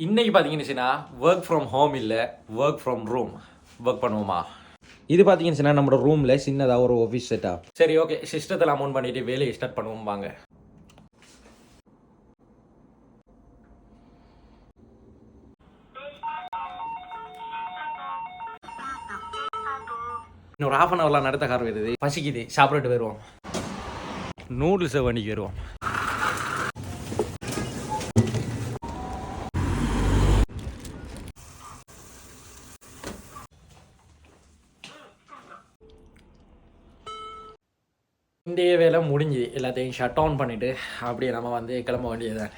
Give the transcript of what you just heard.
இன்றைக்கி பார்த்தீங்கன்னு work from home இல்லை, ஒர்க் ஃப்ரம் ரூம் ஒர்க் பண்ணுவோமா? இது பார்த்தீங்கன்னு நம்மளோட ரூமில் சின்னதாக ஒரு ஆஃபீஸ் செட்டா. சரி, ஓகே, சிஸ்டத்தில் அமௌண்ட் பண்ணிவிட்டு வேலையை ஸ்டார்ட் பண்ணுவோம் வாங்க. இன்னொரு ஹாஃப் அன் ஹவர்லாம் நடத்த கார் வருது, பசிக்குது, சாப்பிட்டுட்டு வருவோம். நூடுல்ஸை வண்டிக்கு வருவோம். இன்றைய வேலை முடிஞ்சுது, எல்லாத்தையும் ஷட் டவுன் பண்ணிவிட்டு அப்படியே நம்ம கிளம்ப வேண்டியதுதான்.